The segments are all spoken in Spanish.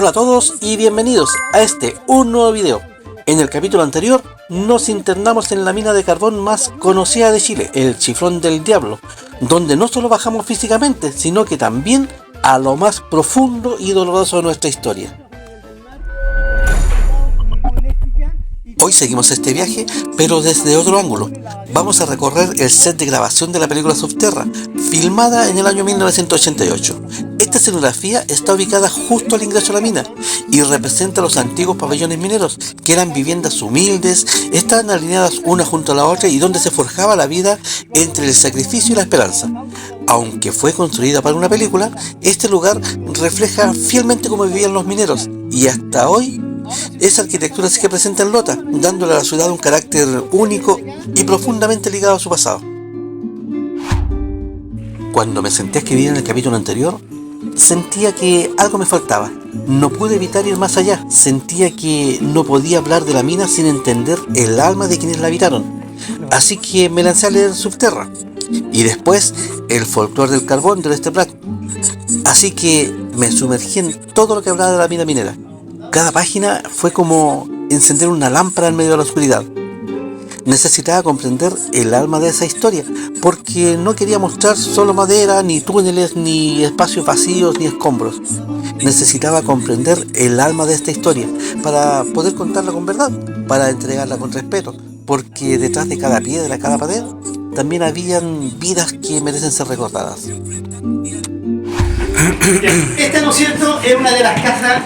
Hola a todos y bienvenidos a un nuevo video. En el capítulo anterior nos internamos en la mina de carbón más conocida de Chile, el Chiflón del Diablo, donde no solo bajamos físicamente, sino que también a lo más profundo y doloroso de nuestra historia. Hoy seguimos este viaje, pero desde otro ángulo. Vamos a recorrer el set de grabación de la película Subterra, filmada en el año 1988. Esta escenografía está ubicada justo al ingreso a la mina y representa los antiguos pabellones mineros, que eran viviendas humildes, estaban alineadas una junto a la otra y donde se forjaba la vida entre el sacrificio y la esperanza. Aunque fue construida para una película, este lugar refleja fielmente cómo vivían los mineros y hasta hoy esa arquitectura sigue presente en Lota, dándole a la ciudad un carácter único y profundamente ligado a su pasado. Cuando me senté a escribir en el capítulo anterior, sentía que algo me faltaba. No pude evitar ir más allá. Sentía que no podía hablar de la mina sin entender el alma de quienes la habitaron. Así que me lancé a leer Subterra y después el folclore del carbón de Lester Pratt. Así que me sumergí en todo lo que hablaba de la mina minera. Cada página fue como encender una lámpara en medio de la oscuridad. Necesitaba comprender el alma de esa historia, porque no quería mostrar solo madera, ni túneles, ni espacios vacíos, ni escombros. Necesitaba comprender el alma de esta historia, para poder contarla con verdad, para entregarla con respeto, porque detrás de cada piedra, cada pared, también habían vidas que merecen ser recordadas. Esta, ¿no es cierto?, es una de las casas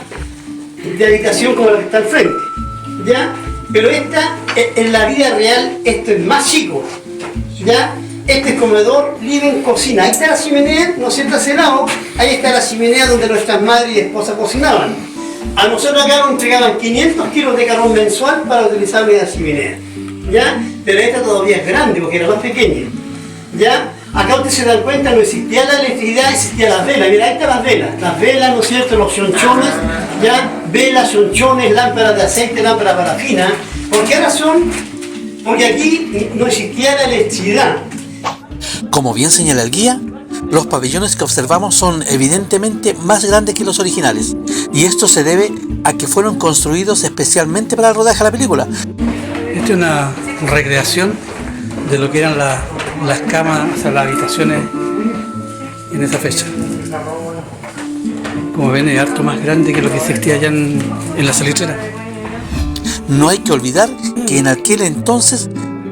de habitación como la que está al frente, ¿ya? Pero esta, en la vida real, esto es más chico, ¿ya? Este es comedor, living, cocina. Ahí está la chimenea, ¿no es cierto?, hacia el lado. Ahí está la chimenea donde nuestras madres y esposas cocinaban. A nosotros acá nos entregaban 500 kilos de carbón mensual para utilizarlo en la chimenea, ¿ya? Pero esta todavía es grande porque era más pequeña, ¿ya? Acá ustedes se dan cuenta, no existía la electricidad, existían las velas. Mira, ahí están las velas, ¿no es cierto?, los chonchones, ¿ya? Velas, chonchones, lámparas de aceite, lámparas parafina. ¿Por qué razón? Porque aquí no existía la electricidad. Como bien señala el guía, los pabellones que observamos son evidentemente más grandes que los originales, y esto se debe a que fueron construidos especialmente para el rodaje de la película. Esta es una recreación de lo que eran las camas, o sea, las habitaciones en esa fecha. Como ven, es harto más grande que lo que existía allá en la salitrera. No hay que olvidar que en aquel entonces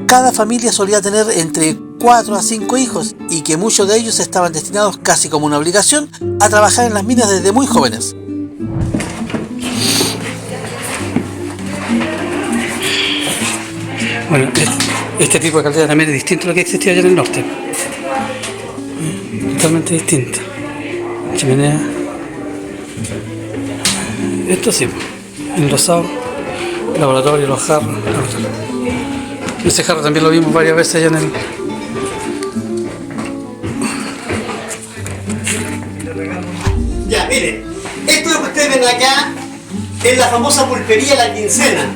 cada familia solía tener entre 4 a 5 hijos y que muchos de ellos estaban destinados casi como una obligación a trabajar en las minas desde muy jóvenes. Bueno, este tipo de caldera también es distinto a lo que existía allá en el norte. Totalmente distinto. Chimenea. Esto sí, enlosado, laboratorio, los jarros. Ese jarro también lo vimos varias veces allá en el... Ya, miren, esto lo que ustedes ven acá es la famosa pulpería La Quincena.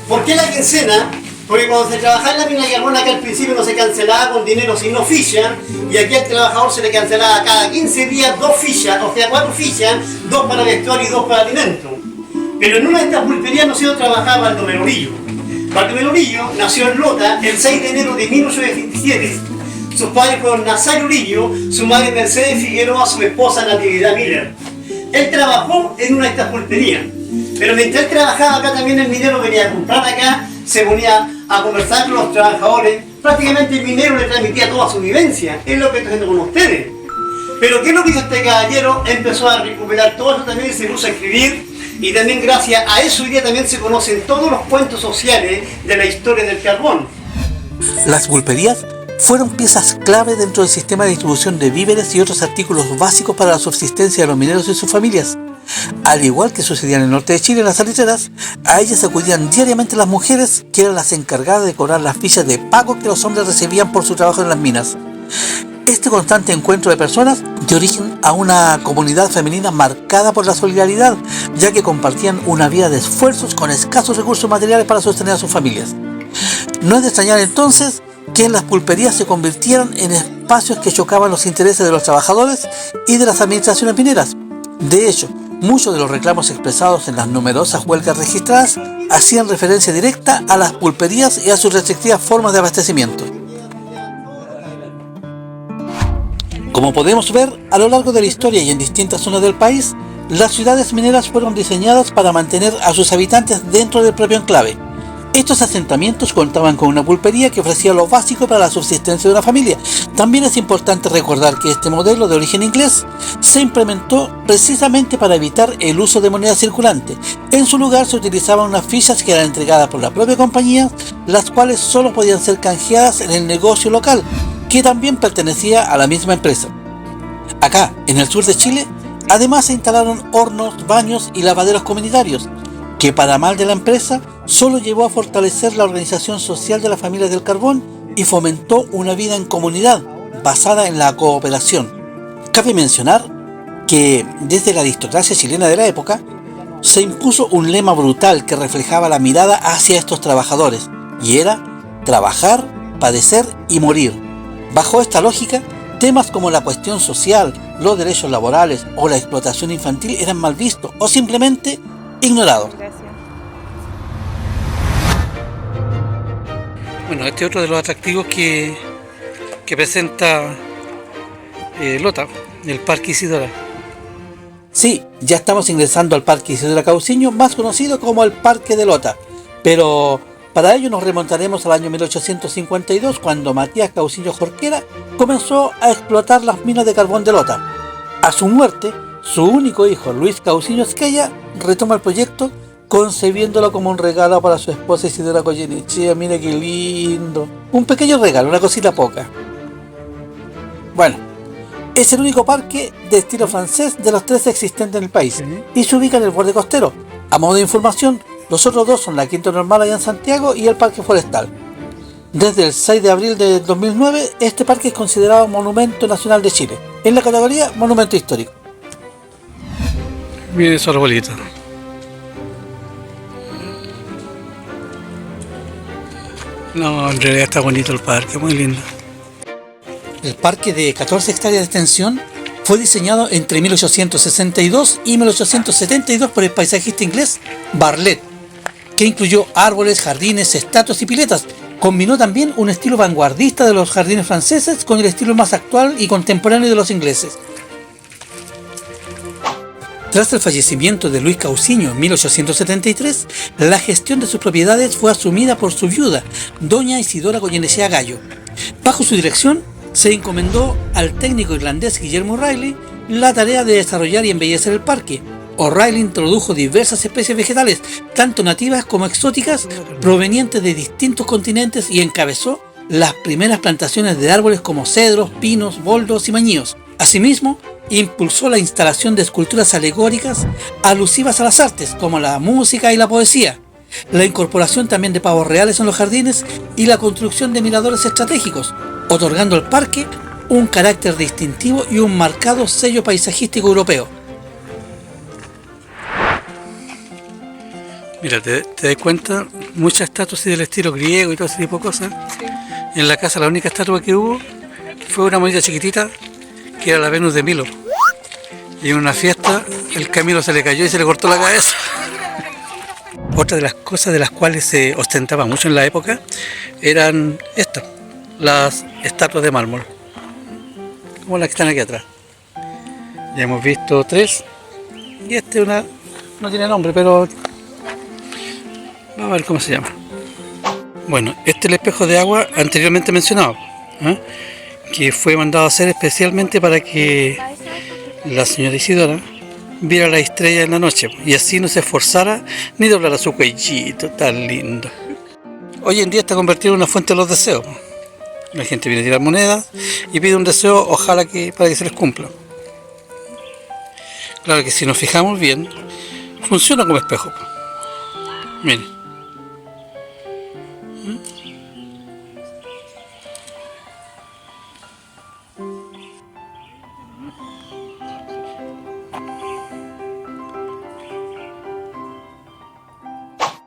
¿Por qué La Quincena? Porque cuando se trabajaba en la mina de carbón acá al principio no se cancelaba con dinero sino ficha, y aquí al trabajador se le cancelaba cada 15 días 2 fichas, o sea 4 fichas, 2 para vestuario y 2 para alimento. Pero en una de estas pulperías no se trabajaba Baldomero Murillo. Baldomero Murillo nació en Lota el 6 de enero de 1827. Sus padres fueron Nazario Murillo, su madre Mercedes Figueroa, su esposa Natividad Miller. Él trabajó en una de estas pulperías, pero mientras él trabajaba acá también el minero venía a comprar acá, se ponía a conversar con los trabajadores. Prácticamente el minero le transmitía toda su vivencia, es lo que estoy haciendo con ustedes. Pero ¿qué es lo que hizo este caballero? Empezó a recuperar todo eso también y se puso a escribir, y también gracias a eso hoy día también se conocen todos los cuentos sociales de la historia del carbón. Las pulperías fueron piezas clave dentro del sistema de distribución de víveres y otros artículos básicos para la subsistencia de los mineros y sus familias. Al igual que sucedía en el norte de Chile en las salitreras, a ellas acudían diariamente las mujeres, que eran las encargadas de cobrar las fichas de pago que los hombres recibían por su trabajo en las minas. Este constante encuentro de personas dio origen a una comunidad femenina marcada por la solidaridad, ya que compartían una vida de esfuerzos con escasos recursos materiales para sostener a sus familias. No es de extrañar entonces que las pulperías se convirtieran en espacios que chocaban los intereses de los trabajadores y de las administraciones mineras. De hecho, Muchos de los reclamos expresados en las numerosas huelgas registradas hacían referencia directa a las pulperías y a sus restrictivas formas de abastecimiento. Como podemos ver, a lo largo de la historia y en distintas zonas del país, las ciudades mineras fueron diseñadas para mantener a sus habitantes dentro del propio enclave. Estos asentamientos contaban con una pulpería que ofrecía lo básico para la subsistencia de una familia. También es importante recordar que este modelo de origen inglés se implementó precisamente para evitar el uso de moneda circulante. En su lugar se utilizaban unas fichas que eran entregadas por la propia compañía, las cuales solo podían ser canjeadas en el negocio local, que también pertenecía a la misma empresa. Acá, en el sur de Chile, además se instalaron hornos, baños y lavaderos comunitarios, que para mal de la empresa solo llevó a fortalecer la organización social de las familias del carbón y fomentó una vida en comunidad basada en la cooperación. Cabe mencionar que desde la aristocracia chilena de la época se impuso un lema brutal que reflejaba la mirada hacia estos trabajadores, y era trabajar, padecer y morir. Bajo esta lógica, temas como la cuestión social, los derechos laborales o la explotación infantil eran mal vistos o simplemente ignorados. Bueno, este es otro de los atractivos que presenta Lota, el Parque Isidora. Sí, ya estamos ingresando al Parque Isidora Cauciño, más conocido como el Parque de Lota, pero para ello nos remontaremos al año 1852, cuando Matías Cauciño Jorquera comenzó a explotar las minas de carbón de Lota. A su muerte, su único hijo, Luis Cauciño Esquella, retoma el proyecto, concebiéndolo como un regalo para su esposa Isidora Goyenechea. Mira qué lindo. Un pequeño regalo, una cosita poca. Bueno, es el único parque de estilo francés de los 3 existentes en el país y se ubica en el borde costero. A modo de información, los otros 2 son la Quinta Normal allá en Santiago y el Parque Forestal. Desde el 6 de abril de 2009, este parque es considerado Monumento Nacional de Chile, en la categoría Monumento Histórico. Miren esos arbolitos. No, en realidad está bonito el parque, muy lindo. El parque de 14 hectáreas de extensión fue diseñado entre 1862 y 1872 por el paisajista inglés Bartlett, que incluyó árboles, jardines, estatuas y piletas. Combinó también un estilo vanguardista de los jardines franceses con el estilo más actual y contemporáneo de los ingleses. Tras el fallecimiento de Luis Cauciño en 1873, la gestión de sus propiedades fue asumida por su viuda, doña Isidora Goyenechea Gallo. Bajo su dirección, se encomendó al técnico irlandés Guillermo O'Reilly la tarea de desarrollar y embellecer el parque. O'Reilly introdujo diversas especies vegetales, tanto nativas como exóticas, provenientes de distintos continentes, y encabezó las primeras plantaciones de árboles como cedros, pinos, boldos y mañíos. Asimismo, impulsó la instalación de esculturas alegóricas alusivas a las artes, como la música y la poesía, la incorporación también de pavos reales en los jardines y la construcción de miradores estratégicos, otorgando al parque un carácter distintivo y un marcado sello paisajístico europeo. Mira, te das cuenta, muchas estatuas del estilo griego y todo ese tipo de cosas. Sí. En la casa la única estatua que hubo fue una monita chiquitita, que era la Venus de Milo. Y en una fiesta el Camilo se le cayó y se le cortó la cabeza. Otra de las cosas de las cuales se ostentaba mucho en la época eran estas, las estatuas de mármol, como las que están aquí atrás. Ya hemos visto 3 y una no tiene nombre, pero vamos a ver cómo se llama. Bueno, este es el espejo de agua anteriormente mencionado, que fue mandado a hacer especialmente para que la señora Isidora viera la estrella en la noche y así no se esforzara ni doblara su cuellito tan lindo. Hoy en día está convertido en una fuente de los deseos. La gente viene a tirar monedas y pide un deseo, ojalá para que se les cumpla. Claro que si nos fijamos bien, funciona como espejo. Miren.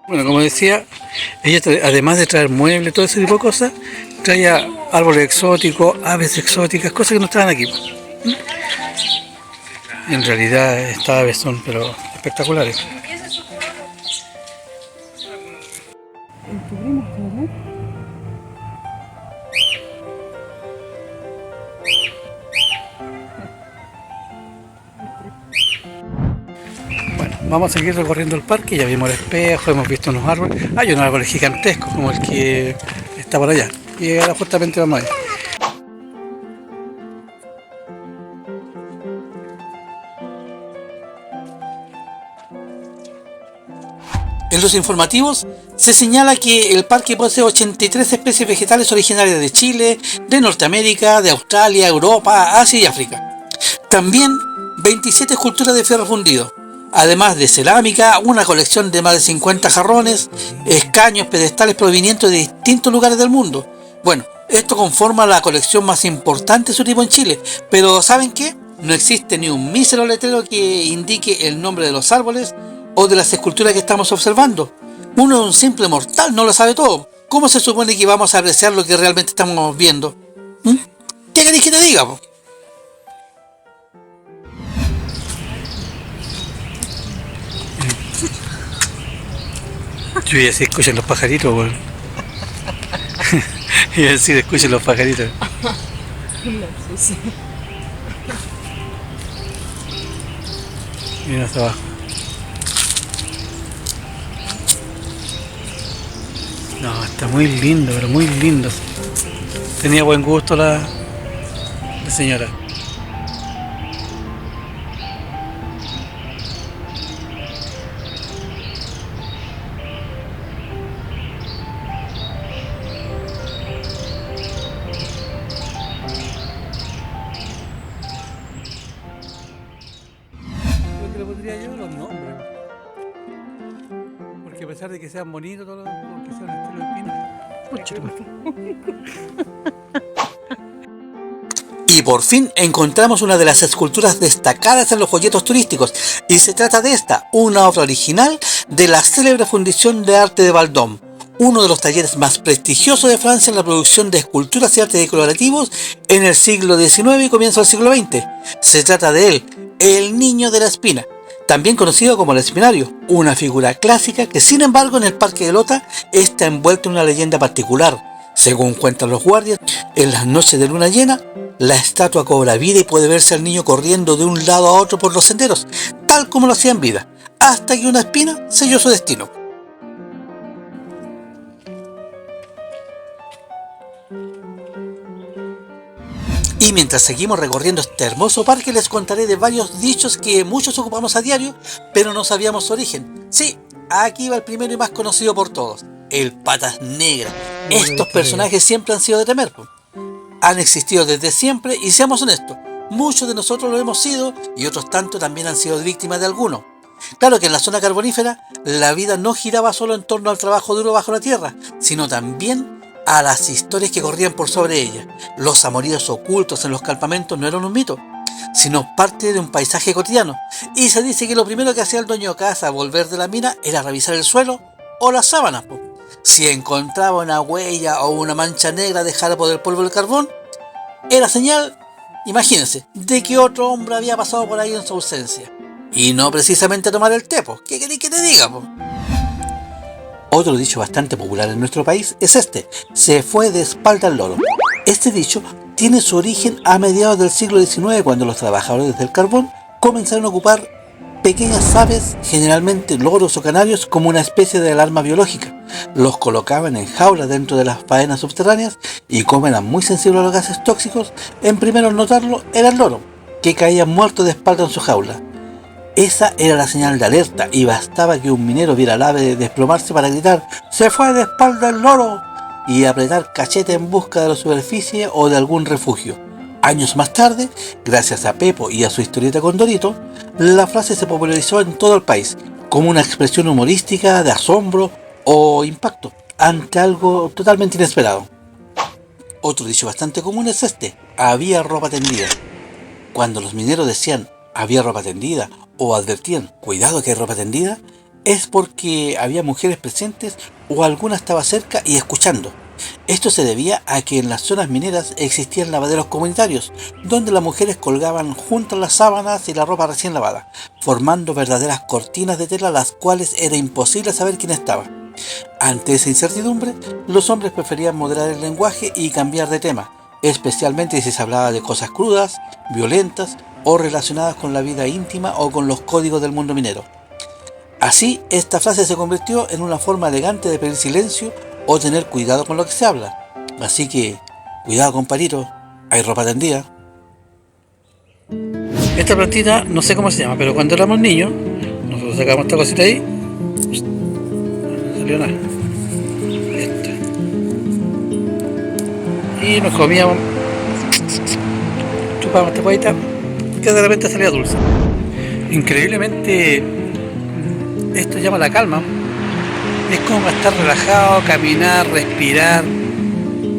Bueno, como decía, ella además de traer muebles, todo ese tipo de cosas, traía árboles exóticos, aves exóticas, cosas que no estaban aquí. En realidad estas aves son pero espectaculares. Bueno, vamos a seguir recorriendo el parque, ya vimos el espejo, hemos visto unos árboles. Hay unos árboles gigantescos como el que está por allá. Y ahora justamente vamos ahí. En los informativos se señala que el parque posee 83 especies vegetales originarias de Chile, de Norteamérica, de Australia, Europa, Asia y África. También 27 esculturas de fierro fundido, además de cerámica, una colección de más de 50 jarrones, escaños, pedestales provenientes de distintos lugares del mundo. Bueno, esto conforma la colección más importante de su tipo en Chile, pero ¿saben qué? No existe ni un mísero letrero que indique el nombre de los árboles o de las esculturas que estamos observando. Uno, un simple mortal, no lo sabe todo. ¿Cómo se supone que vamos a apreciar lo que realmente estamos viendo? ¿Qué querés que te diga, po? Yo ya sí escuchan los pajaritos, weón. Ya sí escuchan los pajaritos. Mira hasta abajo. No, está muy lindo, pero muy lindo. Tenía buen gusto la señora. Lo que le pondría yo los nombres. Porque a pesar de que sean bonitos todos los que sean estilo alpino. Y por fin encontramos una de las esculturas destacadas en los folletos turísticos, y se trata de esta, una obra original de la célebre Fundición de Arte de Vendôme, uno de los talleres más prestigiosos de Francia en la producción de esculturas y arte decorativos en el siglo XIX y comienzo del siglo XX. Se trata de él, el Niño de la Espina, también conocido como el Espinario, una figura clásica que sin embargo en el Parque de Lota está envuelta en una leyenda particular. Según cuentan los guardias, en las noches de luna llena, la estatua cobra vida y puede verse al niño corriendo de un lado a otro por los senderos, tal como lo hacía en vida, hasta que una espina selló su destino. Y mientras seguimos recorriendo este hermoso parque, les contaré de varios dichos que muchos ocupamos a diario, pero no sabíamos su origen. Sí, aquí va el primero y más conocido por todos, el Patas Negras. Estos personajes siempre han sido de temer. Han existido desde siempre y seamos honestos, muchos de nosotros lo hemos sido y otros tanto también han sido víctimas de alguno. Claro que en la zona carbonífera la vida no giraba solo en torno al trabajo duro bajo la tierra, sino también a las historias que corrían por sobre ella. Los amoríos ocultos en los campamentos no eran un mito, sino parte de un paisaje cotidiano. Y se dice que lo primero que hacía el dueño de casa al volver de la mina era revisar el suelo o las sábanas. Si encontraba una huella o una mancha negra dejada por el polvo del carbón, era señal, imagínense, de que otro hombre había pasado por ahí en su ausencia. Y no precisamente a tomar el té, po. ¿Qué queréis que te diga, po? Otro dicho bastante popular en nuestro país es este: se fue de espalda al loro. Este dicho tiene su origen a mediados del siglo XIX, cuando los trabajadores del carbón comenzaron a ocupar pequeñas aves, generalmente loros o canarios, como una especie de alarma biológica. Los colocaban en jaulas dentro de las faenas subterráneas y como eran muy sensibles a los gases tóxicos, en primero en notarlo era el loro, que caía muerto de espalda en su jaula. Esa era la señal de alerta y bastaba que un minero viera al ave desplomarse para gritar «¡Se fue de espalda el loro!» y apretar cachete en busca de la superficie o de algún refugio. Años más tarde, gracias a Pepo y a su historieta con Dorito, la frase se popularizó en todo el país como una expresión humorística de asombro o impacto ante algo totalmente inesperado. Otro dicho bastante común es este: había ropa tendida. Cuando los mineros decían había ropa tendida o advertían cuidado que hay ropa tendida, es porque había mujeres presentes o alguna estaba cerca y escuchando. Esto se debía a que en las zonas mineras existían lavaderos comunitarios, donde las mujeres colgaban juntas las sábanas y la ropa recién lavada, formando verdaderas cortinas de tela las cuales era imposible saber quién estaba. Ante esa incertidumbre, los hombres preferían moderar el lenguaje y cambiar de tema, especialmente si se hablaba de cosas crudas, violentas o relacionadas con la vida íntima o con los códigos del mundo minero. Así, esta frase se convirtió en una forma elegante de pedir silencio o tener cuidado con lo que se habla. Así que, cuidado compadrito, hay ropa tendida. Esta plantita, no sé cómo se llama, pero cuando éramos niños, nosotros sacamos esta cosita ahí, no salió nada. Esta. Y nos comíamos, chupábamos esta guaita, que de repente salía dulce. Increíblemente, esto llama la calma. Es como estar relajado, caminar, respirar,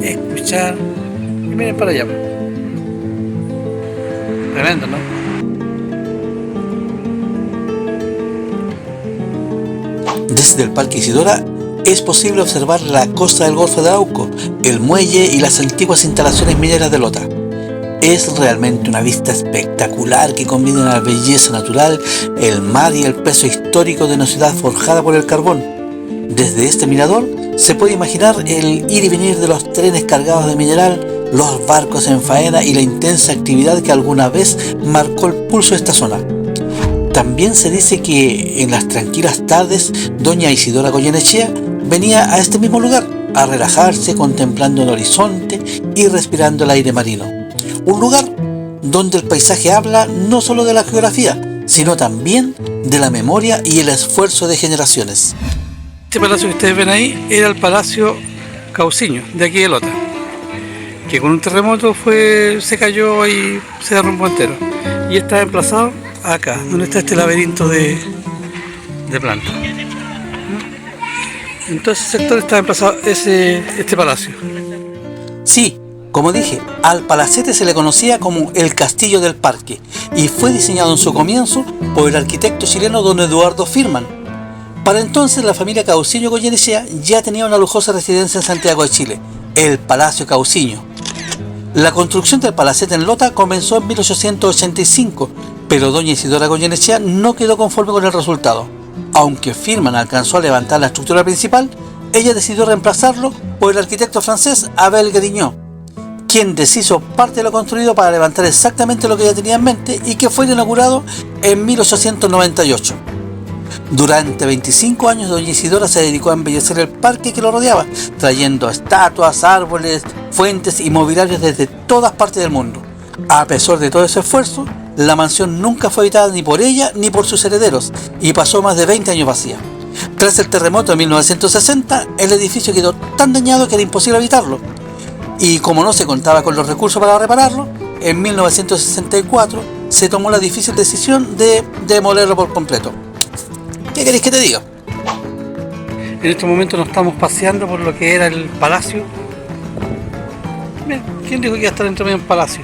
escuchar. Y miren para allá. Tremendo, ¿no? Desde el Parque Isidora es posible observar la costa del Golfo de Arauco, el muelle y las antiguas instalaciones mineras de Lota. Es realmente una vista espectacular que combina la belleza natural, el mar y el peso histórico de una ciudad forjada por el carbón. Desde este mirador se puede imaginar el ir y venir de los trenes cargados de mineral, los barcos en faena y la intensa actividad que alguna vez marcó el pulso de esta zona. También se dice que en las tranquilas tardes doña Isidora Goyenechea venía a este mismo lugar a relajarse contemplando el horizonte y respirando el aire marino. Un lugar donde el paisaje habla no solo de la geografía, sino también de la memoria y el esfuerzo de generaciones. Este palacio que ustedes ven ahí era el Palacio Cauciño, de aquí de Lota, que con un terremoto se cayó y se derrumbó entero. Y está emplazado acá, donde está este laberinto de plantas. En todo ese sector está emplazado este palacio. Sí, como dije, al palacete se le conocía como el Castillo del Parque y fue diseñado en su comienzo por el arquitecto chileno don Eduardo Firman. Para entonces la familia Cauciño Goyenechea ya tenía una lujosa residencia en Santiago de Chile, el Palacio Cauciño. La construcción del palacete en Lota comenzó en 1885, pero doña Isidora Goyenechea no quedó conforme con el resultado. Aunque Firman alcanzó a levantar la estructura principal, ella decidió reemplazarlo por el arquitecto francés Abel Grignot, quien deshizo parte de lo construido para levantar exactamente lo que ella tenía en mente y que fue inaugurado en 1898. Durante 25 años doña Isidora se dedicó a embellecer el parque que lo rodeaba, trayendo estatuas, árboles, fuentes y mobiliarios desde todas partes del mundo. A pesar de todo ese esfuerzo, la mansión nunca fue habitada ni por ella ni por sus herederos y pasó más de 20 años vacía. Tras el terremoto de 1960, el edificio quedó tan dañado que era imposible habitarlo. Y como no se contaba con los recursos para repararlo, en 1964 se tomó la difícil decisión de demolerlo por completo. ¿Qué queréis que te diga? En este momento nos estamos paseando por lo que era el palacio. Bien, ¿quién dijo que iba a estar dentro de un palacio?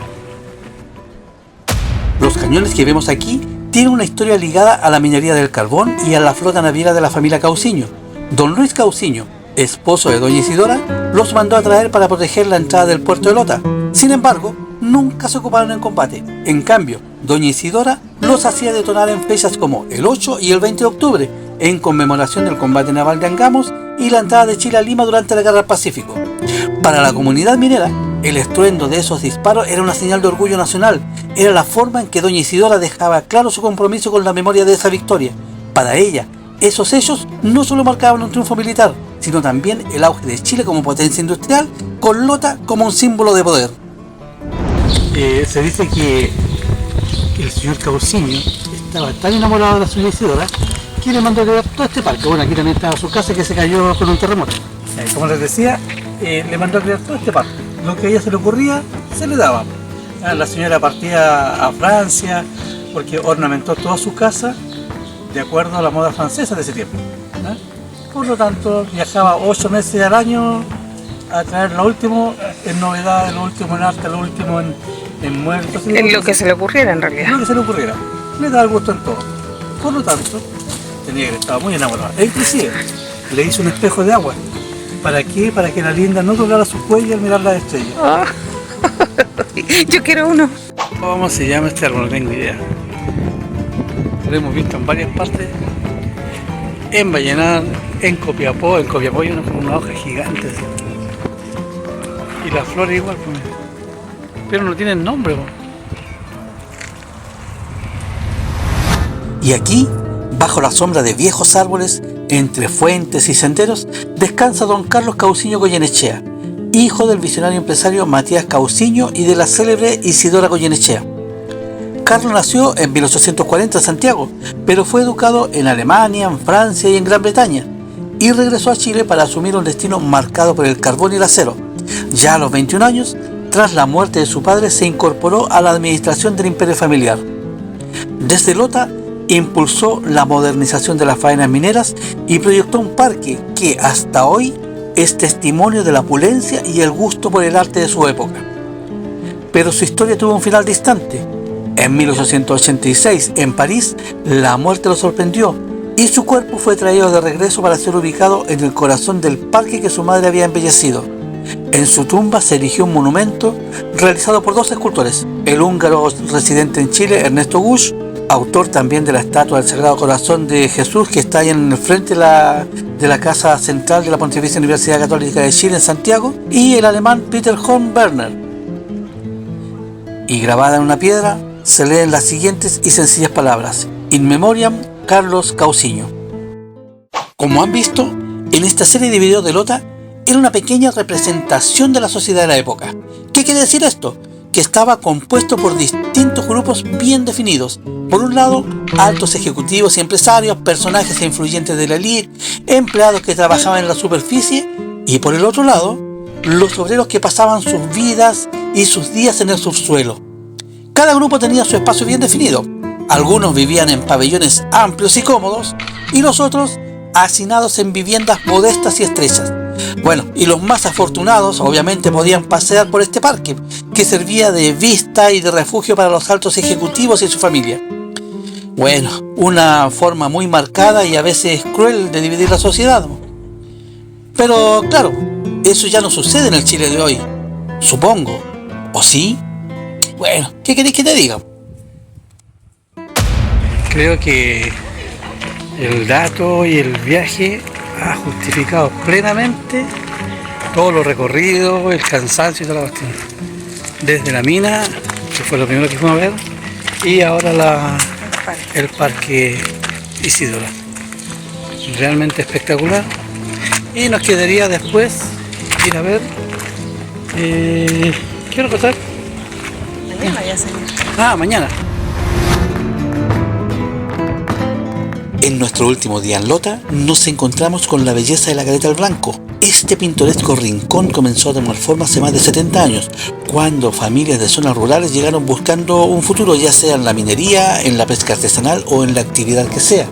Los cañones que vemos aquí tienen una historia ligada a la minería del carbón y a la flota naviera de la familia Cauciño. Don Luis Cauciño, esposo de doña Isidora, los mandó a traer para proteger la entrada del puerto de Lota. Sin embargo, nunca se ocuparon en combate. En cambio, doña Isidora los hacía detonar en fechas como el 8 y el 20 de octubre, en conmemoración del combate naval de Angamos y la entrada de Chile a Lima durante la Guerra del Pacífico. Para la comunidad minera, el estruendo de esos disparos era una señal de orgullo nacional. Era la forma en que doña Isidora dejaba claro su compromiso con la memoria de esa victoria. Para ella, esos hechos no solo marcaban un triunfo militar, sino también el auge de Chile como potencia industrial, con Lota como un símbolo de poder. Se dice que el señor Cauciño estaba tan enamorado de la señora Isidora que le mandó a crear todo este parque. Bueno, aquí también estaba su casa que se cayó con un terremoto. Como les decía, le mandó a crear todo este parque. Lo que a ella se le ocurría, se le daba. La señora partía a Francia porque ornamentó toda su casa de acuerdo a la moda francesa de ese tiempo. Por lo tanto, viajaba 8 meses al año a traer lo último en novedades, lo último en arte, lo último en muertos. En lo que se le ocurriera, en realidad. En lo que se le ocurriera. Le daba gusto en todo. Por lo tanto, tenía que estar muy enamorado. E inclusive, le hizo un espejo de agua ¿Para qué? Para que la linda no doblara su cuello al mirar las estrellas. Oh. Yo quiero uno. ¿Cómo se llama este árbol? No tengo idea. Lo hemos visto en varias partes. En Vallenar, en Copiapó hay una hoja gigante así. Y las flores igual, pues. Pero no tienen nombre, pues. Y aquí, bajo la sombra de viejos árboles, entre fuentes y senderos, descansa don Carlos Cauciño Goyenechea, hijo del visionario empresario Matías Cauciño y de la célebre Isidora Goyenechea. Carlos nació en 1840 en Santiago, pero fue educado en Alemania, en Francia y en Gran Bretaña, y regresó a Chile para asumir un destino marcado por el carbón y el acero. Ya a los 21 años, tras la muerte de su padre, se incorporó a la administración del imperio familiar. Desde Lota, impulsó la modernización de las faenas mineras y proyectó un parque que hasta hoy es testimonio de la opulencia y el gusto por el arte de su época. Pero su historia tuvo un final distante. En 1886, en París, la muerte lo sorprendió y su cuerpo fue traído de regreso para ser ubicado en el corazón del parque que su madre había embellecido. En su tumba se erigió un monumento realizado por dos escultores, el húngaro residente en Chile, Ernesto Gusch, autor también de la estatua del Sagrado Corazón de Jesús que está ahí en el frente de la Casa Central de la Pontificia Universidad Católica de Chile en Santiago, y el alemán Peter Horn Werner. Y grabada en una piedra se leen las siguientes y sencillas palabras: In Memoriam Carlos Cauciño. Como han visto, en esta serie de videos de Lota era una pequeña representación de la sociedad de la época. ¿Qué quiere decir esto? Que estaba compuesto por distintos grupos bien definidos. Por un lado, altos ejecutivos y empresarios, personajes influyentes de la élite, empleados que trabajaban en la superficie, y por el otro lado, los obreros que pasaban sus vidas y sus días en el subsuelo. Cada grupo tenía su espacio bien definido. Algunos vivían en pabellones amplios y cómodos, y los otros hacinados en viviendas modestas y estrechas. Bueno, y los más afortunados obviamente podían pasear por este parque, que servía de vista y de refugio para los altos ejecutivos y su familia. Bueno, una forma muy marcada y a veces cruel de dividir la sociedad. Pero claro, eso ya no sucede en el Chile de hoy, supongo. ¿O sí? Bueno, ¿qué queréis que te diga? Creo que el dato y el viaje ha justificado plenamente todo lo recorrido, el cansancio y toda la cuestión. Desde la mina, que fue lo primero que fuimos a ver, y ahora el parque Isidora. Realmente espectacular. Y nos quedaría después ir a ver. ¿Qué hora pasar? Mañana ya, señor. Mañana. En nuestro último día en Lota, nos encontramos con la belleza de la Caleta del Blanco. Este pintoresco rincón comenzó a tomar forma hace más de 70 años, cuando familias de zonas rurales llegaron buscando un futuro, ya sea en la minería, en la pesca artesanal o en la actividad que sea.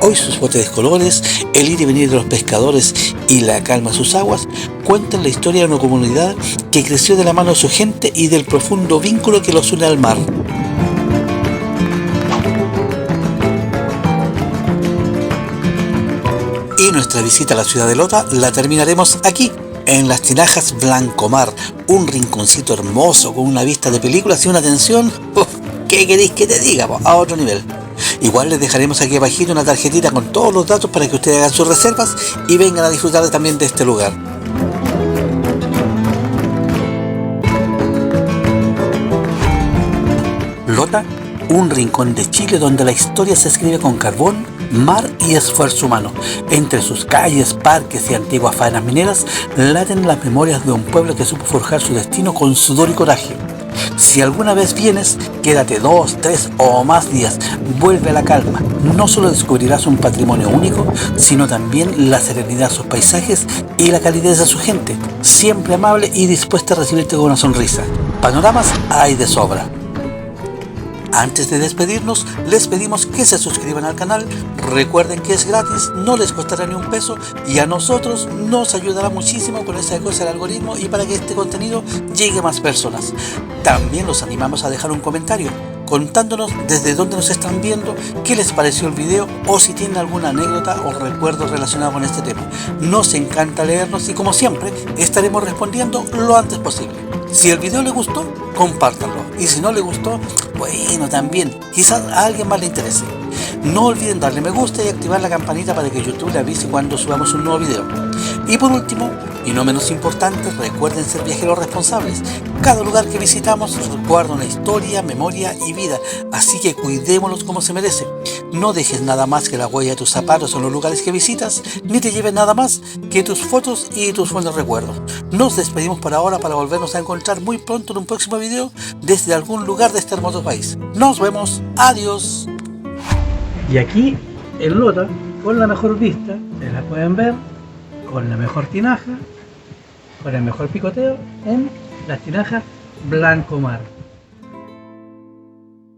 Hoy sus fuertes colores, el ir y venir de los pescadores y la calma de sus aguas cuentan la historia de una comunidad que creció de la mano de su gente y del profundo vínculo que los une al mar. Y nuestra visita a la ciudad de Lota la terminaremos aquí, en Las Tinajas Blancomar, un rinconcito hermoso con una vista de películas y una atención, ¿qué queréis que te diga? A otro nivel. Igual les dejaremos aquí abajito una tarjetita con todos los datos para que ustedes hagan sus reservas y vengan a disfrutar también de este lugar. Lota, un rincón de Chile donde la historia se escribe con carbón, mar y esfuerzo humano. Entre sus calles, parques y antiguas faenas mineras laten las memorias de un pueblo que supo forjar su destino con sudor y coraje. Si alguna vez vienes, quédate 2, 3 o más días, vuelve a la calma. No solo descubrirás un patrimonio único, sino también la serenidad de sus paisajes y la calidez de su gente, siempre amable y dispuesta a recibirte con una sonrisa. Panoramas hay de sobra. Antes de despedirnos, les pedimos que se suscriban al canal. Recuerden que es gratis, no les costará ni un peso y a nosotros nos ayudará muchísimo con esa cosa del algoritmo y para que este contenido llegue a más personas. También los animamos a dejar un comentario. contándonos desde dónde nos están viendo, qué les pareció el video o si tienen alguna anécdota o recuerdo relacionado con este tema. Nos encanta leernos y como siempre estaremos respondiendo lo antes posible. Si el video le gustó, compártanlo, y si no le gustó, bueno, también, quizás a alguien más le interese. No olviden darle me gusta y activar la campanita para que YouTube le avise cuando subamos un nuevo video. Y por último, y no menos importante, recuerden ser viajeros responsables. Cada lugar que visitamos guarda una historia, memoria y vida, así que cuidémoslos como se merece. No dejes nada más que la huella de tus zapatos en los lugares que visitas, ni te lleves nada más que tus fotos y tus buenos recuerdos. Nos despedimos por ahora para volvernos a encontrar muy pronto en un próximo video desde algún lugar de este hermoso país. Nos vemos, adiós. Y aquí en Lota, con la mejor vista, se la pueden ver, con la mejor tinaja, con el mejor picoteo en las tinajas Blanco Mar.